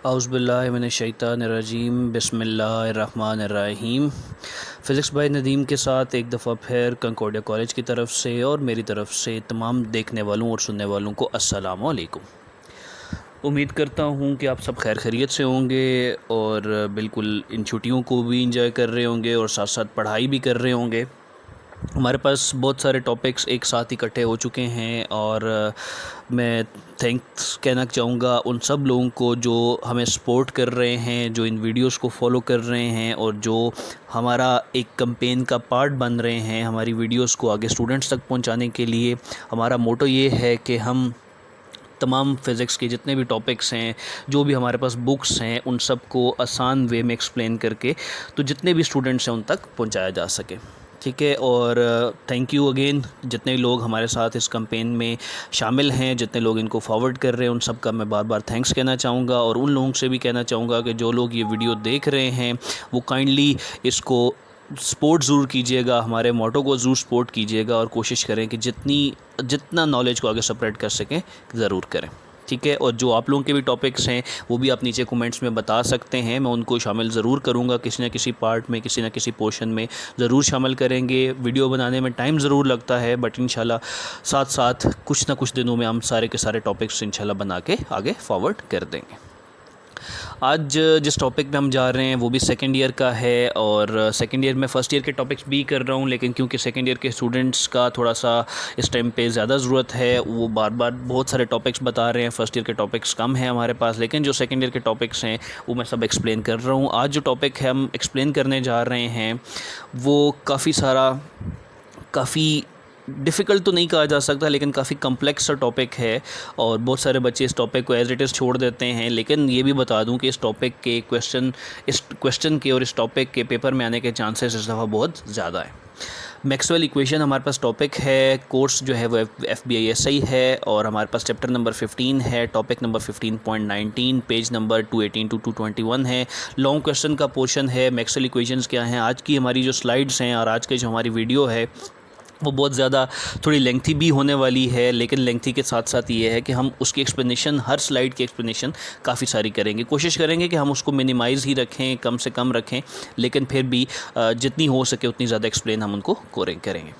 औज़ुबिल्लाहिमिनश्शैतानिर्रजीम बिस्मिल्लाहिर्रहमानिर्रहीम। Physics bye Nadeem के साथ एक दफ़ा फिर कंकॉर्डिया कॉलेज की तरफ से और मेरी तरफ से तमाम देखने वालों और सुनने वालों को अस्सलामु अलैकुम। उम्मीद करता हूँ कि आप सब खैर खैरियत से होंगे और बिल्कुल इन छुट्टियों को भी इंजॉय कर रहे होंगे और साथ साथ पढ़ाई भी कर रहे होंगे। हमारे पास बहुत सारे टॉपिक्स एक साथ इकट्ठे हो चुके हैं और मैं थैंक्स कहना चाहूँगा उन सब लोगों को जो हमें सपोर्ट कर रहे हैं, जो इन वीडियोस को फॉलो कर रहे हैं और जो हमारा एक कैंपेन का पार्ट बन रहे हैं हमारी वीडियोस को आगे स्टूडेंट्स तक पहुंचाने के लिए। हमारा मोटो ये है कि हम तमाम फ़िज़िक्स के जितने भी टॉपिक्स हैं, जो भी हमारे पास बुक्स हैं, उन सब को आसान वे में एक्सप्लेन करके तो जितने भी स्टूडेंट्स हैं उन तक पहुंचाया जा सके। ठीक है, और थैंक यू अगेन जितने लोग हमारे साथ इस कैंपेन में शामिल हैं, जितने लोग इनको फॉरवर्ड कर रहे हैं, उन सब का मैं बार बार थैंक्स कहना चाहूँगा। और उन लोगों से भी कहना चाहूँगा कि जो लोग ये वीडियो देख रहे हैं वो काइंडली इसको सपोर्ट ज़रूर कीजिएगा, हमारे मोटो को ज़रूर सपोर्ट कीजिएगा और कोशिश करें कि जितना नॉलेज को आगे स्प्रेड कर सकें ज़रूर करें। ठीक है, और जो आप लोगों के भी टॉपिक्स हैं वो भी आप नीचे कमेंट्स में बता सकते हैं, मैं उनको शामिल ज़रूर करूँगा, किसी न किसी पार्ट में, किसी न किसी पोर्शन में ज़रूर शामिल करेंगे। वीडियो बनाने में टाइम ज़रूर लगता है बट इंशाल्लाह साथ साथ कुछ ना कुछ दिनों में हम सारे के सारे टॉपिक्स इंशाल्लाह बना के आगे फॉरवर्ड कर देंगे। आज जिस टॉपिक पे हम जा रहे हैं वो भी सेकेंड ईयर का है और सेकेंड ईयर में फ़र्स्ट ईयर के टॉपिक्स भी कर रहा हूँ, लेकिन क्योंकि सेकेंड ईयर के स्टूडेंट्स का थोड़ा सा इस टाइम पे ज़्यादा ज़रूरत है, वो बार बार बहुत सारे टॉपिक्स बता रहे हैं। फ़र्स्ट ईयर के टॉपिक्स कम हैं हमारे पास, लेकिन जो सेकेंड ईयर के टॉपिक्स हैं वो मैं सब एक्सप्लेन कर रहा हूँ। आज जो टॉपिक है हम एक्सप्लेन करने जा रहे हैं वो काफ़ी डिफ़िकल्ट तो नहीं कहा जा सकता, लेकिन काफ़ी कम्प्लेक्स सा टॉपिक है और बहुत सारे बच्चे इस टॉपिक को एज इट इज़ छोड़ देते हैं। लेकिन ये भी बता दूं कि इस क्वेश्चन के और इस टॉपिक के पेपर में आने के चांसेस इस दफ़ा बहुत ज़्यादा है। मैक्सवेल इक्वेशन हमारे पास टॉपिक है, कोर्स जो है वो FBISI है और हमारे पास चैप्टर नंबर 15 है, topic number 15.19, page number 218 to 221 है। लॉन्ग क्वेश्चन का पोर्शन है। मैक्सवेल इक्वेशंस क्या हैं, आज की हमारी जो स्लाइड्स हैं और आज की जो हमारी वीडियो है वो बहुत ज़्यादा थोड़ी लेंथी भी होने वाली है, लेकिन लेंथी के साथ साथ ये है कि हम उसकी एक्सप्लेनेशन, हर स्लाइड की एक्सप्लेनेशन काफ़ी सारी करेंगे। कोशिश करेंगे कि हम उसको मिनिमाइज़ ही रखें, कम से कम रखें, लेकिन फिर भी जितनी हो सके उतनी ज़्यादा एक्सप्लेन हम उनको करेंगे।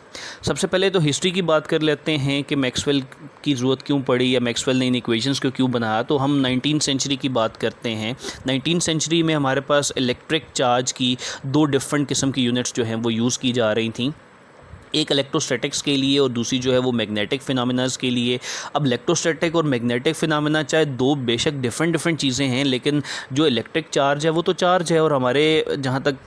सबसे पहले तो हिस्ट्री की बात कर लेते हैं कि मैक्सवेल की ज़रूरत क्यों पड़ी या मैक्सवेल ने इन इक्वेशंस को क्यों बनाया। तो हम 19th सेंचुरी की बात करते हैं। 19th सेंचुरी में हमारे पास इलेक्ट्रिक चार्ज की दो डिफरेंट किस्म की यूनिट्स जो हैं वो यूज़ की जा रही थी, एक इलेक्ट्रोस्टैटिक्स के लिए और दूसरी जो है वो मैग्नेटिक फिनोमेनास के लिए। अब इलेक्ट्रोस्टैटिक और मैग्नेटिक फिनोमेना चाहे दो बेशक डिफरेंट चीज़ें हैं, लेकिन जो इलेक्ट्रिक चार्ज है वो तो चार्ज है और हमारे जहाँ तक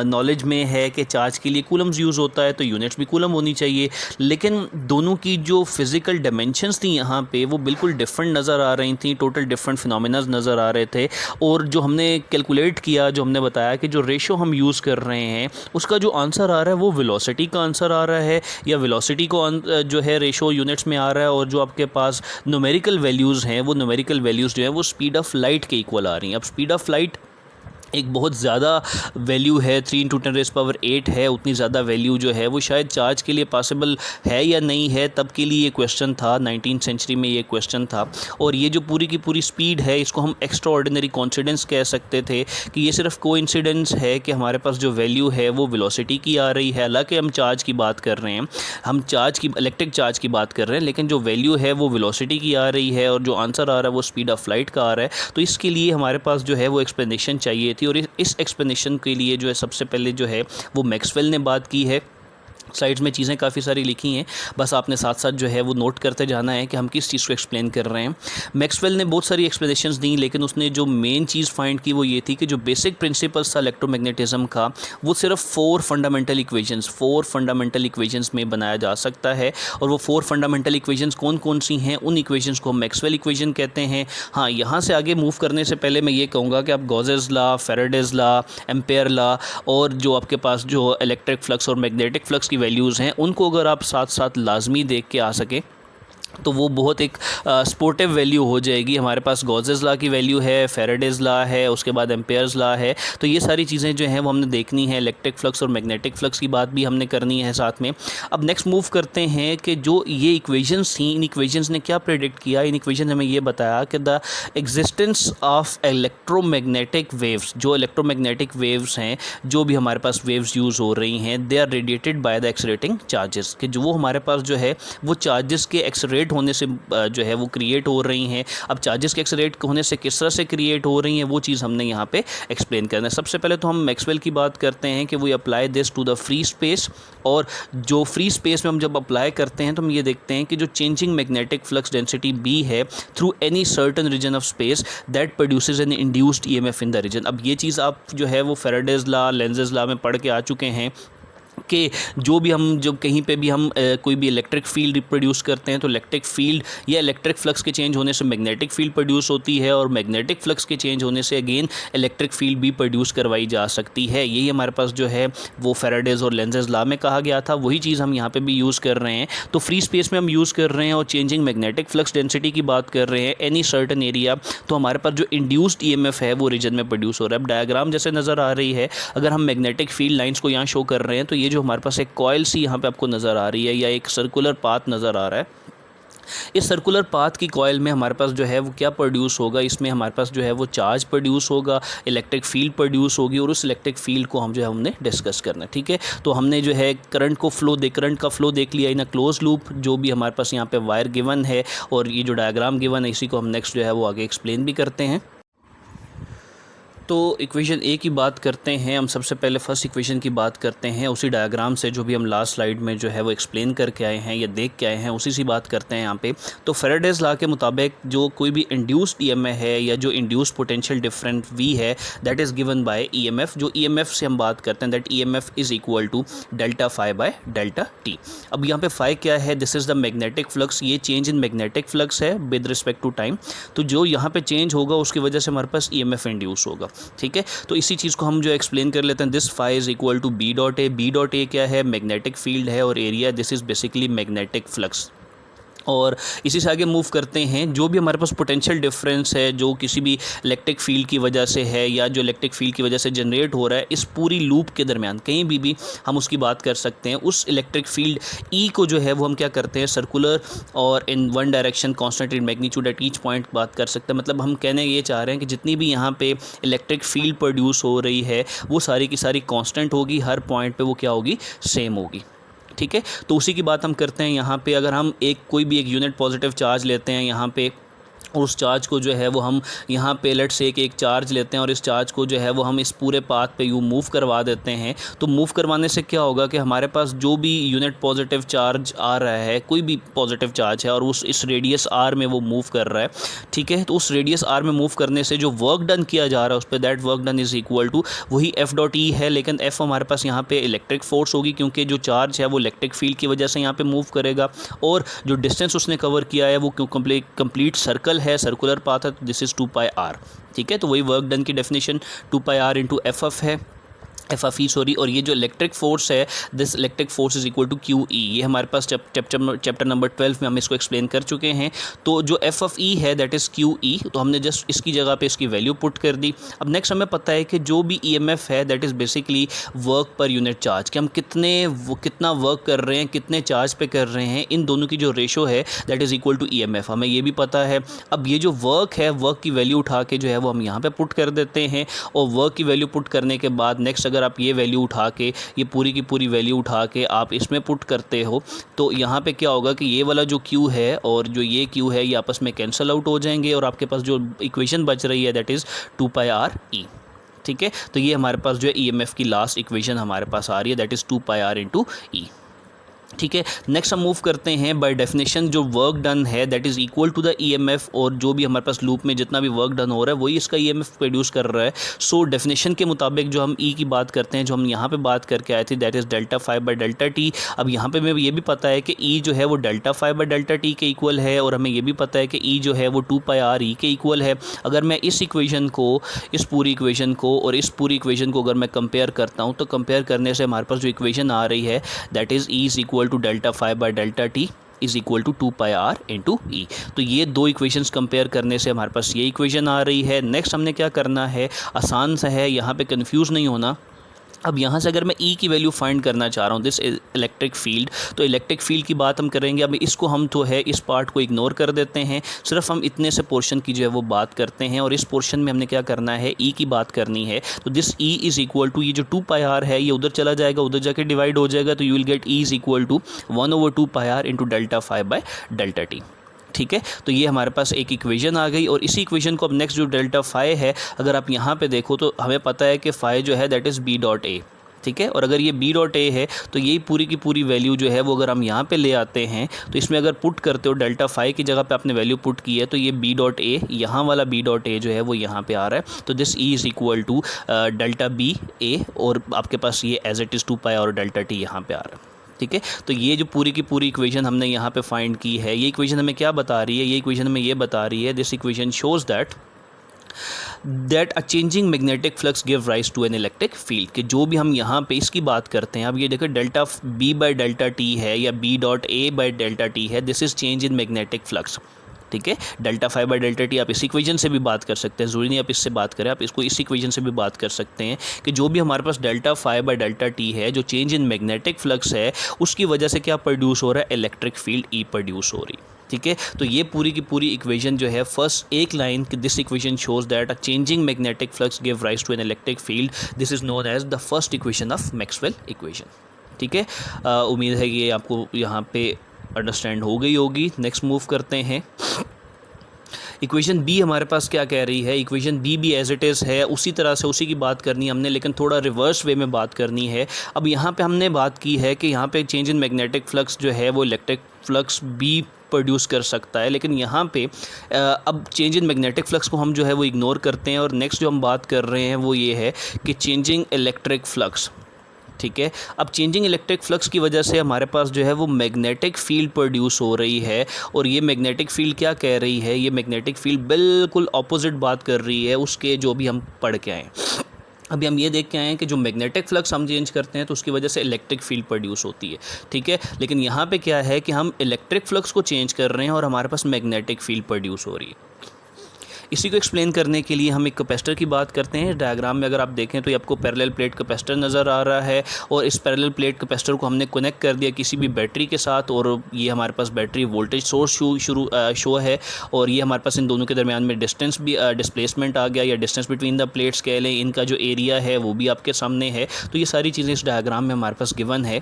नॉलेज में है कि चार्ज के लिए कूलम्स यूज़ होता है तो यूनिट्स भी कूलम होनी चाहिए। लेकिन दोनों की जो फिज़िकल डायमेंशंस थी यहाँ पे वो बिल्कुल डिफरेंट नज़र आ रही थी, टोटल डिफरेंट फिनोमेना नज़र आ रहे थे। और जो हमने कैलकुलेट किया, जो हमने बताया कि जो रेशो हम यूज़ कर रहे हैं उसका जो आंसर आ रहा है वो वेलोसिटी का आंसर आ रहा है, या वेलोसिटी को जो है रेशो यूनिट्स में आ रहा है, और जो आपके पास न्यूमेरिकल वैल्यूज़ हैं वो न्यूमेरिकल वैल्यूज़ जो है वो स्पीड ऑफ लाइट के इक्वल आ रही हैं। अब स्पीड ऑफ लाइट एक बहुत ज़्यादा वैल्यू है, 3 × 10⁸ है। उतनी ज़्यादा वैल्यू जो है वो शायद चार्ज के लिए पॉसिबल है या नहीं है, तब के लिए ये क्वेश्चन था। 19th सेंचुरी में ये क्वेश्चन था। और ये जो पूरी की पूरी स्पीड है इसको हम एक्स्ट्रा ऑर्डिनरी कोइंसिडेंस कह सकते थे कि ये सिर्फ कोइंसिडेंस है कि हमारे पास जो वैल्यू है वो वेलोसिटी की आ रही है। हालांकि हम चार्ज की बात कर रहे हैं, हम इलेक्ट्रिक चार्ज की बात कर रहे हैं, लेकिन जो वैल्यू है वो वेलोसिटी की आ रही है और जो आंसर आ रहा है वो स्पीड ऑफ लाइट का आ रहा है। तो इसके लिए हमारे पास जो है वो एक्सप्लेनेशन चाहिए थी और इस एक्सप्लेनेशन के लिए जो है सबसे पहले जो है वो मैक्सवेल ने बात की है। साइड्स में चीज़ें काफ़ी सारी लिखी हैं, बस आपने साथ साथ जो है वो नोट करते जाना है कि हम किस चीज़ को एक्सप्लेन कर रहे हैं। मैक्सवेल ने बहुत सारी एक्सप्लेनेशंस दी, लेकिन उसने जो मेन चीज़ फाइंड की वो ये थी कि जो बेसिक प्रिंसिपल्स था इलेक्ट्रोमैग्नेटिज्म का वो सिर्फ 4 फंडामेंटल इक्वेशंस में बनाया जा सकता है। और वो 4 फंडामेंटल इक्वेशंस कौन कौन सी हैं, उन इक्वेशंस को हम मैक्सवेल इक्वेशन कहते हैं। हाँ, यहाँ से आगे मूव करने से पहले मैं ये कहूँगा कि आप Gauss's law, Faraday's law, ampere law और जो आपके पास जो इलेक्ट्रिक फ्लक्स और मैग्नेटिक फ्लक्स की वैल्यूज़ हैं उनको अगर आप साथ साथ लाजमी देख के आ सके तो वो बहुत एक स्पोर्टिव वैल्यू हो जाएगी। हमारे पास गॉसेस लॉ की वैल्यू है, फैराडेज लॉ है, उसके बाद एम्पेयर्स लॉ है। तो ये सारी चीज़ें जो हैं वो हमने देखनी है। इलेक्ट्रिक फ्लक्स और मैग्नेटिक फ्लक्स की बात भी हमने करनी है साथ में। अब नेक्स्ट मूव करते हैं कि जो ये इक्वेशंस थी, इन इक्वेशंस ने क्या प्रेडिक्ट किया। इन इक्वेशन हमें ये बताया कि the existence of electromagnetic waves, जो इलेक्ट्रोमैग्नेटिक वेव्स हैं, जो भी हमारे पास वेव्स यूज़ हो रही हैं, they are radiated by the accelerating charges, कि जो वो हमारे पास जो है वो चार्जेस के एक्सरेट होने से जो है वो क्रिएट हो रही हैं। अब चार्जेस के एक्सरेट होने से किस तरह से क्रिएट हो रही हैं वो चीज़ हमने यहाँ पे एक्सप्लेन करना है। सबसे पहले तो हम मैक्सवेल की बात करते हैं कि वो apply this to the free space, और जो फ्री स्पेस में हम जब अप्लाई करते हैं तो हम ये देखते हैं कि जो changing magnetic flux density B है through any certain region of space that produces an induced EMF in the region. अब ये चीज़ आप जो है वो फैराडेज लॉ, लेंजेस लॉ में पढ़ के आ चुके हैं कि जो भी हम जब कहीं पे भी हम कोई भी इलेक्ट्रिक फील्ड रिप्रोड्यूस करते हैं तो इलेक्ट्रिक फील्ड या इलेक्ट्रिक फ्लक्स के चेंज होने से मैग्नेटिक फील्ड प्रोड्यूस होती है, और मैग्नेटिक फ्लक्स के चेंज होने से अगेन इलेक्ट्रिक फील्ड भी प्रोड्यूस करवाई जा सकती है। यही हमारे पास जो है वो फैराडेज और लेंजेस लॉ में कहा गया था, वही चीज़ हम यहाँ पे भी यूज़ कर रहे हैं। तो फ्री स्पेस में हम यूज़ कर रहे हैं और चेंजिंग मैग्नेटिक फ्लक्स डेंसिटी की बात कर रहे हैं एनी सर्टन एरिया, तो हमारे पास जो इंड्यूस्ड ईएमएफ है वो रीजन में प्रोड्यूस हो रहा है। अब डायग्राम जैसे नज़र आ रही है, अगर हम मैग्नेटिक फील्ड लाइन्स को यहाँ शो कर रहे हैं तो ये जो हमारे पास एक कॉइल सी यहाँ पे आपको नज़र आ रही है या एक सर्कुलर पाथ नज़र आ रहा है, इस सर्कुलर पाथ की कॉइल में हमारे पास जो है वो क्या प्रोड्यूस होगा, इसमें हमारे पास जो है वो चार्ज प्रोड्यूस होगा, इलेक्ट्रिक फील्ड प्रोड्यूस होगी, और उस इलेक्ट्रिक फील्ड को हम जो है हमने डिस्कस करना है। ठीक है, तो हमने जो है करंट का फ्लो देख लिया इन अ क्लोज लूप, जो भी हमारे पास यहाँ पे वायर गिवन है, और ये जो डायग्राम गिवन है इसी को हम नेक्स्ट जो है वो आगे एक्सप्लेन भी करते हैं। तो इक्वेशन ए की बात करते हैं हम। सबसे पहले फर्स्ट इक्वेशन की बात करते हैं, उसी डायग्राम से जो भी हम लास्ट स्लाइड में जो है वो एक्सप्लेन करके आए हैं या देख के आए हैं, उसी से बात करते हैं यहाँ पे। तो फैराडेज लॉ के मुताबिक जो कोई भी इंड्यूस्ड ईएमएफ है या जो इंड्यूस्ड पोटेंशियल डिफरेंट वी है, that is given by EMF. जो ईएमएफ से हम बात करते हैं, that EMF is equal to delta phi by delta T. अब यहाँ पे फाई क्या है, this is the magnetic flux, ये चेंज इन मैग्नेटिक फ्लक्स है विद रिस्पेक्ट टू टाइम। तो जो यहाँ पे चेंज होगा उसकी वजह से हमारे पास ईएमएफ इंड्यूस होगा। ठीक है, तो इसी चीज़ को हम जो एक्सप्लेन कर लेते हैं। This phi is equal to B dot A. B dot A क्या है, मैग्नेटिक फील्ड है, और area this is basically magnetic flux. और इसी से आगे मूव करते हैं, जो भी हमारे पास पोटेंशियल डिफरेंस है जो किसी भी इलेक्ट्रिक फील्ड की वजह से है या जो इलेक्ट्रिक फील्ड की वजह से जनरेट हो रहा है, इस पूरी लूप के दरमियान कहीं भी हम उसकी बात कर सकते हैं। उस इलेक्ट्रिक फील्ड ई को जो है वो हम क्या करते हैं, सर्कुलर और in one direction constant in magnitude at each point बात कर सकते हैं। मतलब हम कहने ये चाह रहे हैं कि जितनी भी यहाँ पे इलेक्ट्रिक फील्ड प्रोड्यूस हो रही है वो सारी की सारी कांस्टेंट होगी, हर पॉइंट पे वो क्या होगी, सेम होगी। ठीक है, तो उसी की बात हम करते हैं यहाँ पे। अगर हम कोई भी एक यूनिट पॉजिटिव चार्ज लेते हैं यहाँ पे, और उस चार्ज को जो है वो हम यहाँ पे लेट्स से एक चार्ज लेते हैं और इस चार्ज को जो है वो हम इस पूरे पाथ पे यूँ मूव करवा देते हैं। तो मूव करवाने से क्या होगा कि हमारे पास जो भी यूनिट पॉजिटिव चार्ज आ रहा है, कोई भी पॉजिटिव चार्ज है और इस रेडियस आर में वो मूव कर रहा है, ठीक है, तो उस रेडियस आर में मूव करने से जो वर्क डन किया जा रहा है उस पर, that work done is equal to वही एफ डॉट ई है। लेकिन एफ हमारे पास यहाँ पे इलेक्ट्रिक फोर्स होगी, क्योंकि जो चार्ज है वो इलेक्ट्रिक फील्ड की वजह से यहाँ पे मूव करेगा, और जो डिस्टेंस उसने कवर किया है वो कंप्लीट सर्कल है, सर्कुलर पाथ है, तो दिस इज़ 2 पाई आर। ठीक है, तो वही वर्क डन की definition 2 pi R into F F है, एफ एफ ई सॉरी। और ये जो इलेक्ट्रिक फोर्स है, this electric force is equal to Q E, ये हमारे पास चैप्टर नंबर 12 में हम इसको एक्सप्लेन कर चुके हैं। तो जो एफ एफ ई है दैट इज़ क्यू ई, तो हमने जस्ट इसकी जगह पे इसकी वैल्यू पुट कर दी। अब नेक्स्ट हमें पता है कि जो भी ई एम एफ है that is basically work per unit charge, कि हम कितना वर्क कर रहे हैं, कितने चार्ज पे कर रहे हैं, इन दोनों की जो रेशो है that is equal to E M F, हमें ये भी पता है। अब ये जो वर्क है, वर्क की वैल्यू उठा के जो है वो हम यहाँ पर पुट कर देते हैं, और वर्क की वैल्यू पुट करने के बाद नेक्स्ट अगर आप ये वैल्यू उठा के, ये पूरी की पूरी वैल्यू उठा के आप इसमें पुट करते हो, तो यहाँ पे क्या होगा कि ये वाला जो Q है और जो ये Q है ये आपस में कैंसिल आउट हो जाएंगे, और आपके पास जो इक्वेशन बच रही है that is 2 pi R E. ठीक है, तो ये हमारे पास जो है EMF की लास्ट इक्वेशन हमारे पास आ रही है, that is 2 pi R into E. ठीक है, नेक्स्ट हम मूव करते हैं। बाय डेफिनेशन जो वर्क डन है that is equal to the EMF, और जो भी हमारे पास लूप में जितना भी वर्क डन हो रहा है वही इसका ईएमएफ प्रोड्यूस कर रहा है। सो डेफिनेशन के मुताबिक जो हम ई की बात करते हैं, जो हम यहाँ पे बात करके आए थे, that is delta phi by delta T. अब यहाँ पे हमें ये भी पता है कि ई जो है वो delta phi by delta T के इक्वल है, और हमें ये भी पता है कि ई जो है वो 2 पाई आर ई के इक्वल है। अगर मैं इस इक्वेशन को, इस पूरी इक्वेशन को और इस पूरी इक्वेशन को अगर मैं कंपेयर करता हूँ, तो कंपेयर करने से हमारे पास जो इक्वेशन आ रही है that is E is equal to delta phi by delta T, is equal to 2 pi R into E. तो ये दो इक्वेशंस कंपेयर करने से हमारे पास ये इक्वेशन आ रही है। नेक्स्ट हमने क्या करना है, आसान सा है, यहाँ पे कंफ्यूज नहीं होना। अब यहाँ से अगर मैं ई की वैल्यू फाइंड करना चाह रहा हूँ, दिस इलेक्ट्रिक फील्ड, तो इलेक्ट्रिक फील्ड की बात हम करेंगे। अब इसको हम तो है इस पार्ट को इग्नोर कर देते हैं, सिर्फ हम इतने से पोर्शन की जो है वो बात करते हैं। और इस पोर्शन में हमने क्या करना है, ई की बात करनी है। तो this E is equal to, ये जो 2 पाई आर है ये उधर चला जाएगा, उधर जाके डिवाइड हो जाएगा, तो you will get E is equal to 1/2 pi R into delta phi by delta T. ठीक है, तो ये हमारे पास एक इक्वेशन आ गई। और इसी इक्वेशन को अब नेक्स्ट जो डेल्टा फाई है, अगर आप यहाँ पे देखो तो हमें पता है कि फाई जो है that is B dot A. ठीक है, और अगर ये बी डॉट ए है तो यही पूरी की पूरी वैल्यू जो है वो अगर हम यहाँ पे ले आते हैं तो इसमें अगर पुट करते हो डेल्टा फाई की जगह पे आपने वैल्यू पुट की है, तो ये बी डॉट ए, यहाँ वाला बी डॉट ए जो है वो यहाँ पे आ रहा है। तो this E is equal to delta B A, और आपके पास ये एज इट इज़ 2 पाई और डेल्टा टी यहाँ पे आ रहा है। ठीक है, तो ये जो पूरी की पूरी इक्वेशन हमने यहाँ पे फाइंड की है, ये इक्वेशन हमें क्या बता रही है, ये इक्वेशन हमें ये बता रही है, this equation shows that a changing magnetic flux give rise to an electric field. कि जो भी हम यहाँ पे इसकी बात करते हैं, अब ये देखो delta B by delta T है या B dot A by delta T है, this is change in magnetic flux. ठीक है, delta phi by delta T आप इस इक्वेशन से भी बात कर सकते हैं, ज़रूरी नहीं आप इससे बात करें, आप इसको इस इक्वेशन से भी बात कर सकते हैं कि जो भी हमारे पास delta phi by delta T है, जो चेंज इन मैग्नेटिक फ्लक्स है, उसकी वजह से क्या प्रोड्यूस हो रहा है, इलेक्ट्रिक फील्ड ई प्रोड्यूस हो रही। ठीक है, तो ये पूरी की पूरी इक्वेशन जो है, फर्स्ट एक line, this equation shows that a changing magnetic flux give rise to an electric field, this is known as the first equation of Maxwell equation. ठीक है, उम्मीद है कि आपको यहाँ पे अंडरस्टैंड हो गई होगी। नेक्स्ट मूव करते हैं। इक्वेशन बी हमारे पास क्या कह रही है, इक्वेशन बी भी एज इट इज़ है, उसी तरह से उसी की बात करनी है हमने, लेकिन थोड़ा रिवर्स वे में बात करनी है। अब यहाँ पे हमने बात की है कि यहाँ पे चेंज इन मैग्नेटिक फ्लक्स जो है वो इलेक्ट्रिक फ्लक्स बी प्रोड्यूस कर सकता है, लेकिन यहाँ पे अब चेंज इन मैग्नेटिक फ्लक्स को हम जो है वो इग्नोर करते हैं। और नेक्स्ट जो हम बात कर रहे हैं वो ये है कि चेंजिंग इलेक्ट्रिक फ्लक्स। ठीक है, अब चेंजिंग इलेक्ट्रिक फ्लक्स की वजह से हमारे पास जो है वो मैग्नेटिक फील्ड प्रोड्यूस हो रही है। और ये मैग्नेटिक फील्ड क्या कह रही है, ये मैग्नेटिक फील्ड बिल्कुल ऑपोजिट बात कर रही है उसके जो भी हम पढ़ के आए। अभी हम ये देख के आए हैं कि जो मैग्नेटिक फ्लक्स हम चेंज करते हैं तो उसकी वजह से इलेक्ट्रिक फील्ड प्रोड्यूस होती है। ठीक है, लेकिन यहाँ पे क्या है कि हम इलेक्ट्रिक फ्लक्स को चेंज कर रहे हैं और हमारे पास मैग्नेटिक फील्ड प्रोड्यूस हो रही है। इसी को एक्सप्लेन करने के लिए हम एक कैपेसिटर की बात करते हैं। डायग्राम में अगर आप देखें तो ये आपको पैरेलल प्लेट कैपेसिटर नज़र आ रहा है, और इस पैरेलल प्लेट कैपेसिटर को हमने कनेक्ट कर दिया किसी भी बैटरी के साथ, और ये हमारे पास बैटरी वोल्टेज सोर्स शो है, और ये हमारे पास इन दोनों के दरमियान में डिस्टेंस भी डिस्प्लेसमेंट आ गया, या डिस्टेंस बिटवीन द प्लेट्स कह लें, इनका जो एरिया है वो भी आपके सामने है। तो ये सारी चीज़ें इस डायग्राम में हमारे पास गिवन है।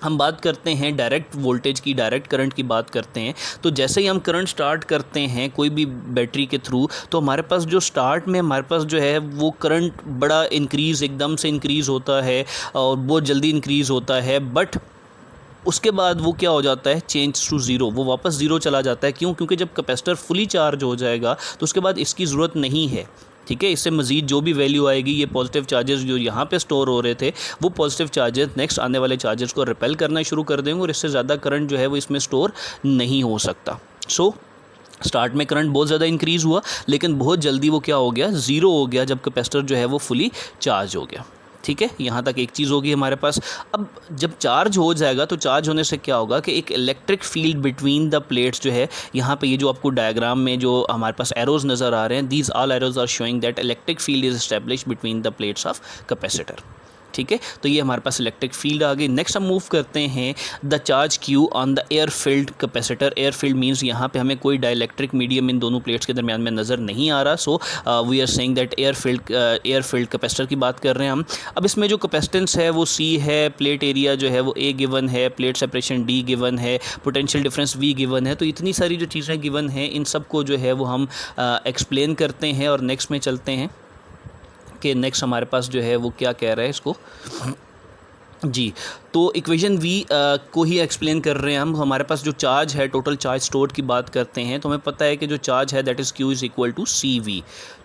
हम बात करते हैं डायरेक्ट वोल्टेज की, डायरेक्ट करंट की बात करते हैं। तो जैसे ही हम करंट स्टार्ट करते हैं कोई भी बैटरी के थ्रू, तो हमारे पास जो स्टार्ट में हमारे पास जो है वो करंट बड़ा इंक्रीज़, एकदम से इंक्रीज़ होता है और बहुत जल्दी इंक्रीज़ होता है, बट उसके बाद वो क्या हो जाता है, चेंज टू ज़ीरो, वो वापस ज़ीरो चला जाता है। क्यों? क्योंकि जब कैपेसिटर फुली चार्ज हो जाएगा तो उसके बाद इसकी ज़रूरत नहीं है। ठीक है, इससे मज़ीद जो भी वैल्यू आएगी, ये पॉजिटिव चार्जेस जो यहाँ पे स्टोर हो रहे थे, वो पॉजिटिव चार्जेस नेक्स्ट आने वाले चार्जेस को रिपेल करना शुरू कर देंगे, और इससे ज़्यादा करंट जो है वो इसमें स्टोर नहीं हो सकता। स्टार्ट में करंट बहुत ज़्यादा इंक्रीज़ हुआ, लेकिन बहुत जल्दी वो क्या हो गया, ज़ीरो हो गया जब कैपेसिटर जो है वो फुली चार्ज हो गया। ठीक है, यहाँ तक एक चीज़ होगी हमारे पास। अब जब चार्ज हो जाएगा तो चार्ज होने से क्या होगा कि एक electric field between the plates जो है, यहाँ पे ये जो आपको डायग्राम में जो हमारे पास एरोज़ नज़र आ रहे हैं, these all arrows are showing that electric field is establish between the plates of capacitor. ठीक है, तो ये हमारे पास इलेक्ट्रिक फील्ड आ गई। नेक्स्ट हम मूव करते हैं the charge Q on the air filled capacitor. Air field means यहाँ पे हमें कोई डाइलेक्ट्रिक मीडियम इन दोनों प्लेट्स के दरमियान में नज़र नहीं आ रहा। So we are saying that air field capacitor की बात कर रहे हैं हम। अब इसमें जो कैपेसिटेंस है वो सी है, प्लेट एरिया जो है वो ए गिवन है, प्लेट सेपरेशन डी गिवन है, पोटेंशियल डिफरेंस वी गिवन है। तो इतनी सारी जो चीज़ें गिवन हैं, इन सब को जो है वो हम एक्सप्लेन करते हैं और नेक्स्ट में चलते हैं कि नेक्स्ट हमारे पास जो है वो क्या कह रहा है इसको जी। तो इक्वेशन वी को ही एक्सप्लेन कर रहे हैं हम। हमारे पास जो चार्ज है, टोटल चार्ज स्टोर की बात करते हैं, तो हमें पता है कि जो चार्ज है that is Q is equal to C V.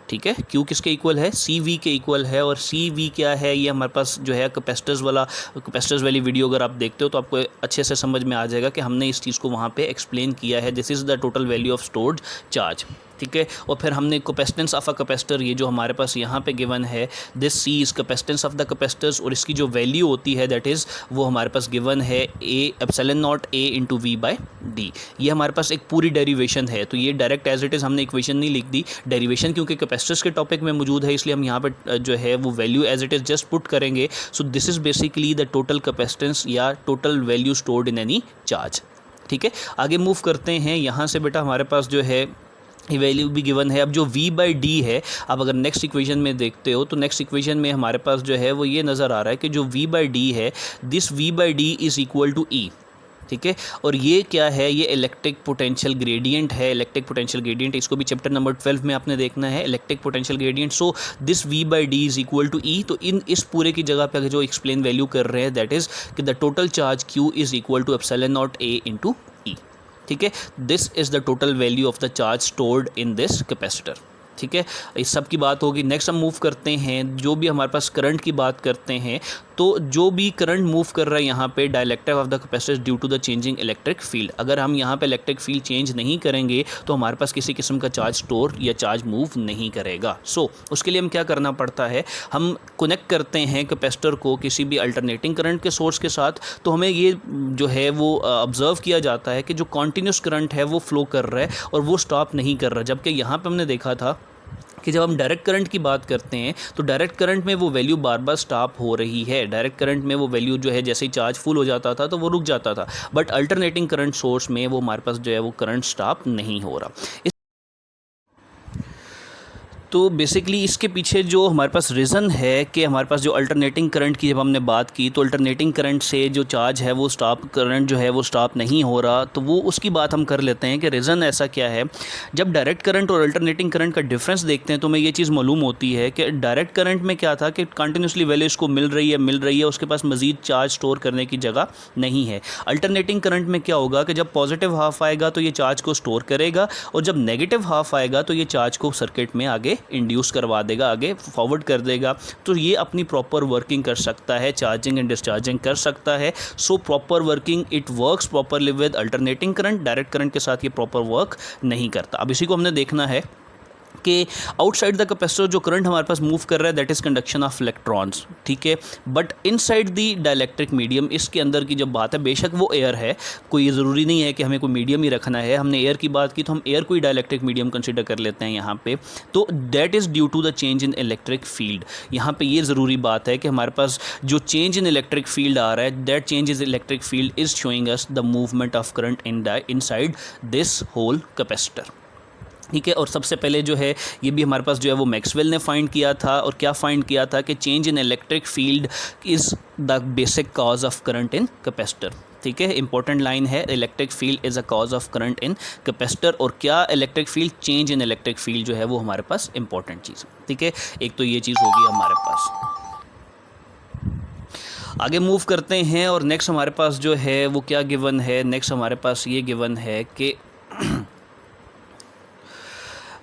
ठीक है, क्यू किसके इक्वल है, सी वी के इक्वल है। और सी वी क्या है, ये हमारे पास जो है कैपेसिटर्स वाली वीडियो अगर आप देखते हो तो आपको अच्छे से समझ में आ जाएगा कि हमने इस चीज़ को वहाँ पे एक्सप्लेन किया है। This is the total value of stored charge. ठीक है। और फिर हमने कैपेसिटेंस ऑफ अ कैपेसिटर, ये जो हमारे पास यहाँ पे गिवन है, this C is capacitance of the capacitors, और इसकी जो वैल्यू होती है दैट इज़ वो हमारे पास गिवन है A epsilon naught A into V by D. ये हमारे पास एक पूरी डेरिवेशन है, तो ये डायरेक्ट एज इट इज़ हमने इक्वेशन नहीं लिख दी, डेरिवेशन क्योंकि कैपेसिटर्स के टॉपिक में मौजूद है इसलिए हम यहाँ पे जो है वो value as it is just put करेंगे। So this is basically the total capacitance या total value stored in any charge. ठीक है, आगे मूव करते हैं। यहाँ से बेटा हमारे पास जो है ये वैल्यू भी गिवन है। अब जो v बाई डी है, अब अगर नेक्स्ट इक्वेशन में देखते हो तो नेक्स्ट इक्वेशन में हमारे पास जो है वो ये नज़र आ रहा है कि जो v बाई डी है, this v by D is equal to E. ठीक है, और ये क्या है, ये इलेक्ट्रिक पोटेंशियल ग्रेडियंट है। इलेक्ट्रिक पोटेंशियल ग्रेडियंट इसको भी चैप्टर नंबर 12 में आपने देखना है, electric potential gradient. So this v by D is equal to E. तो इस पूरे की जगह पे अगर जो एक्सप्लेन वैल्यू कर रहे हैं दैट इज़ कि the total charge q is equal to epsilon naught a into E. ठीक है, this is the total value of the charge stored in this capacitor. ठीक है, इस सब की बात होगी। नेक्स्ट हम मूव करते हैं, जो भी हमारे पास करंट की बात करते हैं, तो जो भी करंट मूव कर रहा है यहाँ पे dielectric of the capacitor due to the changing electric field. अगर हम यहाँ पे इलेक्ट्रिक फील्ड चेंज नहीं करेंगे तो हमारे पास किसी किस्म का चार्ज स्टोर या चार्ज मूव नहीं करेगा। सो उसके लिए हम क्या करना पड़ता है, हम कनेक्ट करते हैं कैपेसिटर को किसी भी अल्टरनेटिंग करंट के सोर्स के साथ। तो हमें ये जो है वो ऑब्जर्व किया जाता है कि जो कॉन्टीन्यूस करंट है वो फ्लो कर रहा है और वो स्टॉप नहीं कर रहा। जबकि यहाँ पर हमने देखा था कि जब हम डायरेक्ट करंट की बात करते हैं तो डायरेक्ट करंट में वो वैल्यू बार बार स्टॉप हो रही है। डायरेक्ट करंट में वो वैल्यू जो है जैसे ही चार्ज फुल हो जाता था तो वो रुक जाता था, बट अल्टरनेटिंग करंट सोर्स में वो हमारे पास जो है वो करंट स्टॉप नहीं हो रहा। तो बेसिकली इसके पीछे जो हमारे पास रीज़न है कि हमारे पास जो अल्टरनेटिंग करंट की जब हमने बात की तो अल्टरनेटिंग करंट से जो चार्ज है वो स्टॉप करंट जो है वो स्टॉप नहीं हो रहा, तो वो उसकी बात हम कर लेते हैं कि रीज़न ऐसा क्या है। जब डायरेक्ट करंट और अल्टरनेटिंग करंट का डिफरेंस देखते हैं तो हमें ये चीज़ मालूम होती है कि डायरेक्ट करंट में क्या था कि कंटिन्यूसली वैल्यू इसको मिल रही है, उसके पास मज़ीद चार्ज स्टोर करने की जगह नहीं है। अल्टरनेटिंग करंट में क्या होगा कि जब पॉजिटिव हाफ आएगा तो ये चार्ज को स्टोर करेगा और जब नेगेटिव हाफ आएगा तो ये चार्ज को सर्किट में आगे इंड्यूस करवा देगा, आगे फॉरवर्ड कर देगा। तो ये अपनी प्रॉपर वर्किंग कर सकता है, चार्जिंग एंड डिस्चार्जिंग कर सकता है। So proper working, it works properly with alternating current. Direct current के साथ ये प्रॉपर वर्क नहीं करता। अब इसी को हमने देखना है कि आउटसाइड द कैपेसिटर जो करंट हमारे पास मूव कर रहा है that is conduction of electrons. ठीक है, but inside the dielectric medium, इसके अंदर की जब बात है, बेशक वो एयर है, कोई ज़रूरी नहीं है कि हमें कोई मीडियम ही रखना है। हमने एयर की बात की तो हम एयर को ही डाइलेक्ट्रिक मीडियम कंसिडर कर लेते हैं यहाँ पे। तो that is due to the change in electric field. यहाँ पे ये ज़रूरी बात है कि हमारे पास जो चेंज इन इलेक्ट्रिक फील्ड आ रहा है, that change is electric field is showing us the movement of current inside this whole capacitor. ठीक है, और सबसे पहले जो है ये भी हमारे पास जो है वो मैक्सवेल ने फाइंड किया था, और क्या फाइंड किया था कि change in electric field is the basic cause of current in capacitor. ठीक है, इंपॉर्टेंट लाइन है, electric field is a cause of current in capacitor. और क्या electric field, change in electric field जो है वो हमारे पास इंपॉर्टेंट चीज़। ठीक है, एक तो ये चीज़ होगी हमारे पास। आगे मूव करते हैं और नेक्स्ट हमारे पास जो है वो क्या गिवन है, नेक्स्ट हमारे पास ये गिवन है कि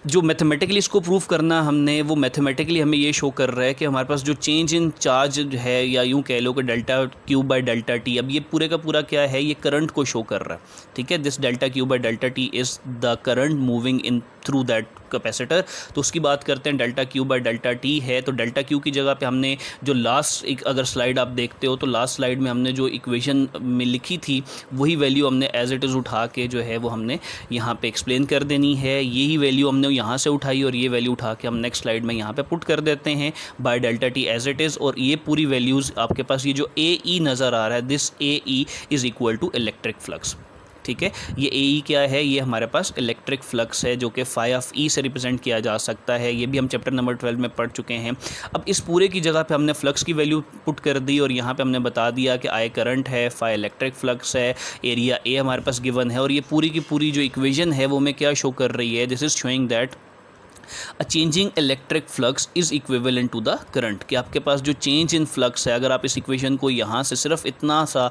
जो मैथमेटिकली इसको प्रूव करना हमने, वो मैथमेटिकली हमें ये शो कर रहा है कि हमारे पास जो चेंज इन चार्ज है, या यूँ कह लो कि delta Q by delta T, अब ये पूरे का पूरा क्या है, ये करंट को शो कर रहा है। ठीक है, this delta Q by delta T is the current moving in through that capacitor. तो उसकी बात करते हैं, delta Q by delta T है, तो डेल्टा क्यू की जगह पे हमने जो लास्ट एक अगर स्लाइड आप देखते हो तो लास्ट स्लाइड में हमने जो इक्वेशन में लिखी थी वही वैल्यू हमने एज इट इज़ उठा के जो है वो हमने यहाँ पे एक्सप्लेन कर देनी है। यही वैल्यू हमने यहाँ से उठाई और ये वैल्यू उठा के हम नेक्स्ट स्लाइड में यहाँ पे पुट कर देते हैं by delta T as it is. और ये पूरी वैल्यूज़ आपके पास, ये जो ए ई नज़र आ रहा है, this A E is equal to electric flux. ठीक है, ये ए ई क्या है, ये हमारे पास इलेक्ट्रिक फ्लक्स है जो कि फाई ऑफ ई से रिप्रेजेंट किया जा सकता है। ये भी हम चैप्टर नंबर 12 में पढ़ चुके हैं। अब इस पूरे की जगह पे हमने फ्लक्स की वैल्यू पुट कर दी और यहाँ पे हमने बता दिया कि आई करंट है, फाई इलेक्ट्रिक फ्लक्स है, एरिया ए हमारे पास गिवन है। और ये पूरी की पूरी जो इक्वेशन है वो हमें क्या शो कर रही है, this is showing that a changing electric flux is equivalent to the current. कि आपके पास जो चेंज इन फ्लक्स है, अगर आप इस इक्वेशन को यहाँ से सिर्फ इतना सा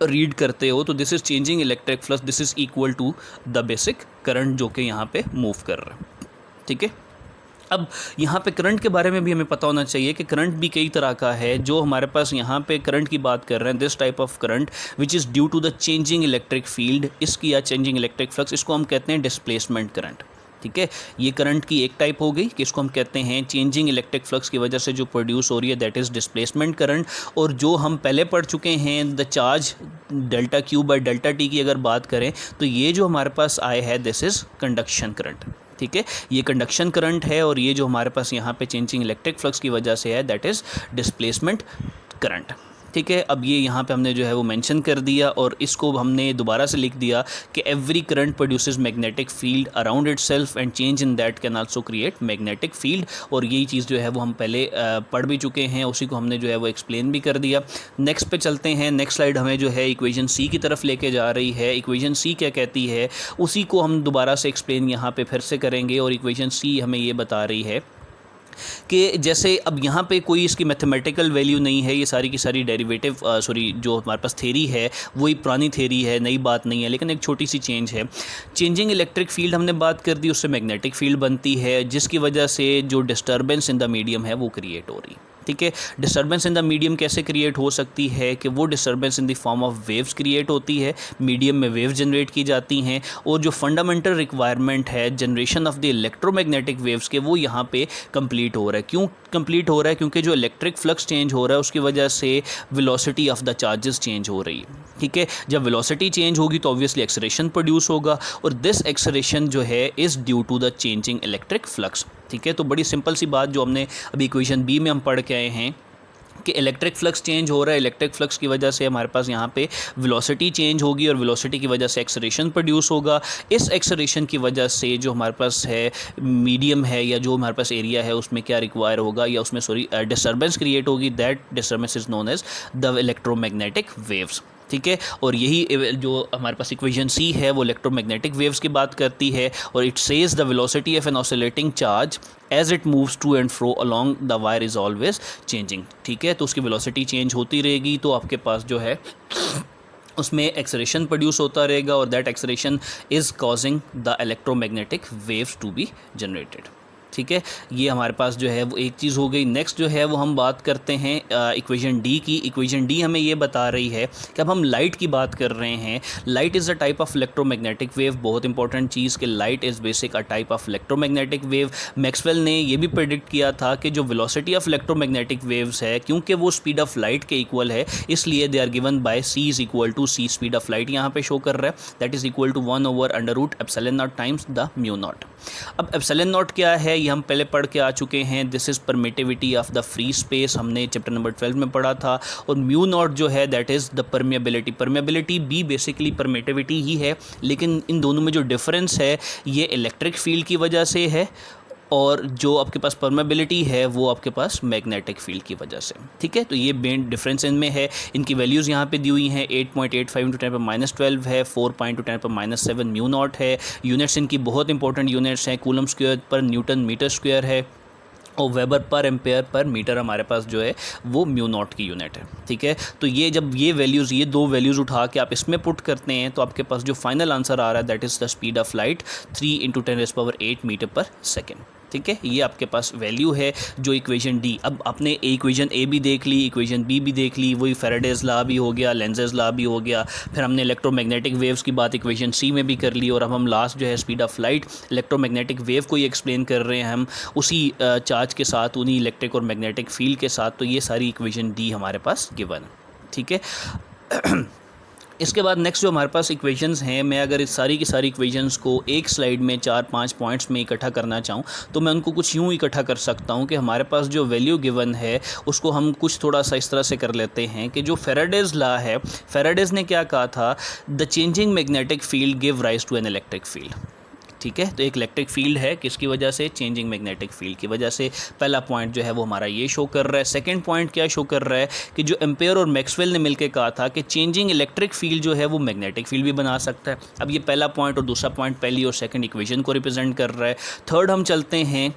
रीड करते हो तो this is changing electric flux, this is equal to the basic current जो कि यहाँ पे मूव कर रहा है। ठीक है, अब यहाँ पे करंट के बारे में भी हमें पता होना चाहिए कि करंट भी कई तरह का है। जो हमारे पास यहाँ पे करंट की बात कर रहे हैं, this type of current which is due to the changing electric field, इसकी या चेंजिंग इलेक्ट्रिक फ्लक्स, इसको हम कहते हैं डिस्प्लेसमेंट करंट। ठीक है, ये करंट की एक टाइप हो गई कि इसको हम कहते हैं चेंजिंग इलेक्ट्रिक फ्लक्स की वजह से जो प्रोड्यूस हो रही है दैट इज़ डिस्प्लेसमेंट करंट। और जो हम पहले पढ़ चुके हैं the charge delta Q by delta T की अगर बात करें तो ये जो हमारे पास आए है दिस इज़ कंडक्शन करंट। ठीक है, ये कंडक्शन करंट है और ये जो हमारे पास यहाँ पे चेंजिंग इलेक्ट्रिक फ्लक्स की वजह से है दैट इज़ डिस्प्लेसमेंट करंट। ठीक है, अब ये यहाँ पे हमने जो है वो मेंशन कर दिया और इसको हमने दोबारा से लिख दिया कि every current produces magnetic field around itself and change in that can also create magnetic field. और यही चीज़ जो है वो हम पहले पढ़ भी चुके हैं, उसी को हमने जो है वो एक्सप्लेन भी कर दिया। नेक्स्ट पे चलते हैं। नेक्स्ट स्लाइड हमें जो है इक्वेशन सी की तरफ लेके जा रही है। इक्वेशन सी क्या कहती है उसी को हम दोबारा से एक्सप्लेन यहाँ पे फिर से करेंगे। और इक्वेशन सी हमें ये बता रही है कि जैसे अब यहाँ पे कोई इसकी मैथमेटिकल वैल्यू नहीं है, ये सारी की सारी डेरिवेटिव जो हमारे पास थेरी है वही पुरानी थेरी है, नई बात नहीं है, लेकिन एक छोटी सी चेंज है। चेंजिंग इलेक्ट्रिक फील्ड हमने बात कर दी, उससे मैग्नेटिक फील्ड बनती है जिसकी वजह से जो डिस्टर्बेंस इन द मीडियम है वो क्रिएट हो रही है। ठीक है, डिस्टर्बेंस इन द मीडियम कैसे क्रिएट हो सकती है कि वो disturbance in the form of waves create होती है, मीडियम में वेव्स जनरेट की जाती हैं। और जो फंडामेंटल रिक्वायरमेंट है generation of the electromagnetic waves के वो यहाँ पे कंप्लीट हो रहा है। क्यों कंप्लीट हो रहा है? क्योंकि जो इलेक्ट्रिक फ्लक्स चेंज हो रहा है उसकी वजह से velocity of the charges change हो रही है। ठीक है, जब वेलोसिटी चेंज होगी तो ऑब्वियसली एक्सेलरेशन प्रोड्यूस होगा और दिस एक्सेलरेशन जो है is due to the changing electric flux. ठीक है, तो बड़ी सिंपल सी बात जो हमने अभी इक्वेशन बी में हम पढ़ के आए हैं कि इलेक्ट्रिक फ्लक्स चेंज हो रहा है, इलेक्ट्रिक फ्लक्स की वजह से हमारे पास यहाँ पे वेलोसिटी चेंज होगी और वेलोसिटी की वजह से एक्सेलरेशन प्रोड्यूस होगा। इस एक्सेलरेशन की वजह से जो हमारे पास है मीडियम है या जो हमारे पास एरिया है उसमें क्या रिक्वायर होगा या उसमें डिस्टर्बेंस क्रिएट होगी। That disturbance is known as the electromagnetic waves. ठीक है, और यही जो हमारे पास इक्वेशन सी है वो इलेक्ट्रोमैग्नेटिक वेव्स की बात करती है और it says the velocity of an oscillating charge as it moves to and fro along the wire is always changing. ठीक है, तो उसकी वेलोसिटी चेंज होती रहेगी तो आपके पास जो है उसमें एक्सेलरेशन प्रोड्यूस होता रहेगा और that acceleration is causing the electromagnetic waves to be generated. ठीक है, ये हमारे पास जो है वो एक चीज़ हो गई। नेक्स्ट जो है वो हम बात करते हैं इक्वेशन डी की। इक्वेशन डी हमें ये बता रही है कि अब हम लाइट की बात कर रहे हैं। Light is a type of electromagnetic wave. बहुत इंपॉर्टेंट चीज़ कि light is basic a type of electromagnetic wave. Maxwell ने ये भी प्रेडिक्ट किया था कि जो वेलोसिटी ऑफ इलेक्ट्रोमैग्नेटिक वेव्स है क्योंकि वो स्पीड ऑफ लाइट के इक्वल है इसलिए they are given by c is equal to c speed of light यहाँ पे शो कर रहा है that is equal to 1/√ε naught times the mu naught. अब एप्सिलॉन नॉट क्या है ये हम पहले पढ़ के आ चुके हैं। This is permittivity of the free space, हमने चैप्टर नंबर 12 में पढ़ा था। और म्यू नॉट जो है that is the permeability. Permeability भी बेसिकली परमिटिविटी ही है, लेकिन इन दोनों में जो डिफरेंस है ये इलेक्ट्रिक फील्ड की वजह से है और जो आपके पास परमेबिलिटी है वो आपके पास मैग्नेटिक फील्ड की वजह से। ठीक है, तो ये मेन डिफरेंस इनमें है। इनकी वैल्यूज़ यहाँ पे दी हुई हैं 8.85 × 10⁻12 है, 4 × 10⁻7 म्यू नॉट है। यूनिट्स इनकी बहुत इंपॉर्टेंट यूनिट्स हैं, कूलम स्क्वायर पर न्यूटन मीटर स्क्वायर है और weber per ampere per metre हमारे पास जो है वो म्यू नॉट की यूनिट है। ठीक है, तो ये जब ये दो वैल्यूज़ उठा के आप इसमें पुट करते हैं तो आपके पास जो फाइनल आंसर आ रहा है that is the speed of light 3 × 10⁸ metre per second. ठीक है, ये आपके पास वैल्यू है जो इक्वेशन डी। अब आपने इक्वेशन ए भी देख ली, इक्वेशन बी भी देख ली, वही फैराडेज लॉ भी हो गया, लेंजेस लॉ भी हो गया, फिर हमने इलेक्ट्रोमैग्नेटिक वेव्स की बात इक्वेशन सी में भी कर ली और अब हम लास्ट जो है speed of light electromagnetic wave को ही एक्सप्लेन कर रहे हैं हम उसी चार्ज के साथ, उन्हीं इलेक्ट्रिक और मैग्नेटिक फील्ड के साथ। तो ये सारी इक्वेशन डी हमारे पास गिवन है। ठीक है, इसके बाद नेक्स्ट जो हमारे पास इक्वेशंस हैं, मैं अगर इस सारी की सारी इक्वेशंस को एक स्लाइड में 4-5 पॉइंट्स में इकट्ठा करना चाहूँ तो मैं उनको कुछ यूँ इकट्ठा कर सकता हूँ कि हमारे पास जो वैल्यू गिवन है उसको हम कुछ थोड़ा सा इस तरह से कर लेते हैं कि जो फैराडेज लॉ है, फैराडेज ने क्या कहा था, the changing magnetic field give rise to an electric field. ठीक है, तो एक इलेक्ट्रिक फील्ड है किसकी वजह से, चेंजिंग मैग्नेटिक फील्ड की वजह से। पहला पॉइंट जो है वो हमारा ये शो कर रहा है। सेकंड पॉइंट क्या शो कर रहा है कि जो एम्पेयर और मैक्सवेल ने मिलकर कहा था कि चेंजिंग इलेक्ट्रिक फील्ड जो है वो मैग्नेटिक फील्ड भी बना सकता है। अब ये पहला पॉइंट और दूसरा पॉइंट पहली और सेकंड इक्वेशन को रिप्रेजेंट कर रहा है। थर्ड हम चलते हैं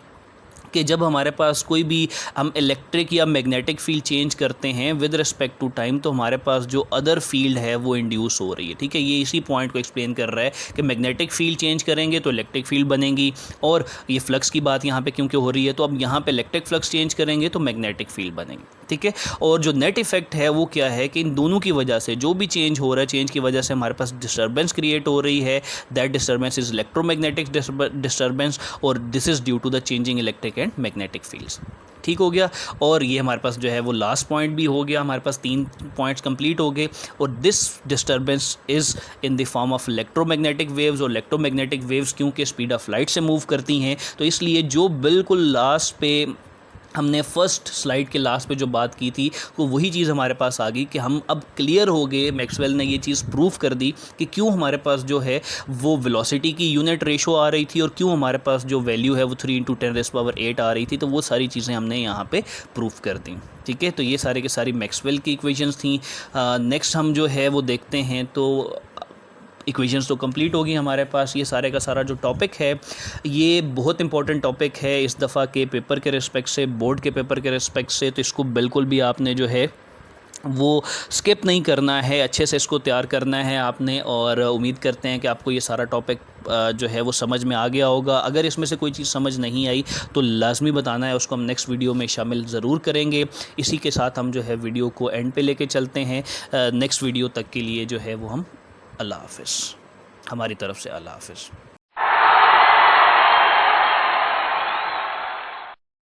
कि जब हमारे पास कोई भी हम इलेक्ट्रिक या मैग्नेटिक फील्ड चेंज करते हैं विद रिस्पेक्ट टू टाइम, तो हमारे पास जो अदर फील्ड है वो इंड्यूस हो रही है। ठीक है, ये इसी पॉइंट को एक्सप्लेन कर रहा है कि मैग्नेटिक फील्ड चेंज करेंगे तो इलेक्ट्रिक फील्ड बनेगी, और ये फ्लक्स की बात यहाँ पे क्योंकि हो रही है, तो अब यहाँ पे इलेक्ट्रिक फ्लक्स चेंज करेंगे तो मैग्नेटिक फील्ड बनेगी। ठीक है, और जो नेट इफेक्ट है वो क्या है कि इन दोनों की वजह से जो भी चेंज हो रहा है, चेंज की वजह से हमारे पास डिस्टर्बेंस क्रिएट हो रही है। That disturbance is electromagnetic disturbance, और this is due to the changing electric and magnetic fields. ठीक हो गया, और ये हमारे पास जो है वो लास्ट पॉइंट भी हो गया, हमारे पास 3 पॉइंट्स कंप्लीट हो गए। और this disturbance is in the form of electromagnetic waves, और इलेक्ट्रोमैग्नेटिक वेव्स क्योंकि स्पीड ऑफ लाइट से मूव करती हैं, तो इसलिए जो बिल्कुल लास्ट पे हमने फर्स्ट स्लाइड के लास्ट पे जो बात की थी, तो वही चीज़ हमारे पास आ गई कि हम अब क्लियर हो गए, मैक्सवेल ने ये चीज़ प्रूव कर दी कि क्यों हमारे पास जो है वो वेलोसिटी की यूनिट रेशो आ रही थी, और क्यों हमारे पास जो वैल्यू है वो 3 × 10⁸ आ रही थी। तो वो सारी चीज़ें हमने यहाँ पे प्रूव कर दी। ठीक है, तो ये सारे के सारी मैक्सवेल की इक्वेशंस थी। नेक्स्ट हम जो है वो देखते हैं, तो इक्वेशंस तो कंप्लीट होगी हमारे पास। ये सारे का सारा जो टॉपिक है ये बहुत इंपॉर्टेंट टॉपिक है इस दफ़ा के पेपर के रिस्पेक्ट से, बोर्ड के पेपर के रिस्पेक्ट से, तो इसको बिल्कुल भी आपने जो है वो स्किप नहीं करना है, अच्छे से इसको तैयार करना है आपने। और उम्मीद करते हैं कि आपको ये सारा टॉपिक जो है वो समझ में आ गया होगा। अगर इसमें से कोई चीज़ समझ नहीं आई तो लाजमी बताना है, उसको हम नेक्स्ट वीडियो में शामिल ज़रूर करेंगे। इसी के साथ हम जो है वीडियो को एंड पे लेके चलते हैं। नेक्स्ट वीडियो तक के लिए जो है वो हम अल्लाह हाफ़िज़, हमारी तरफ से अल्लाह हाफ़िज़।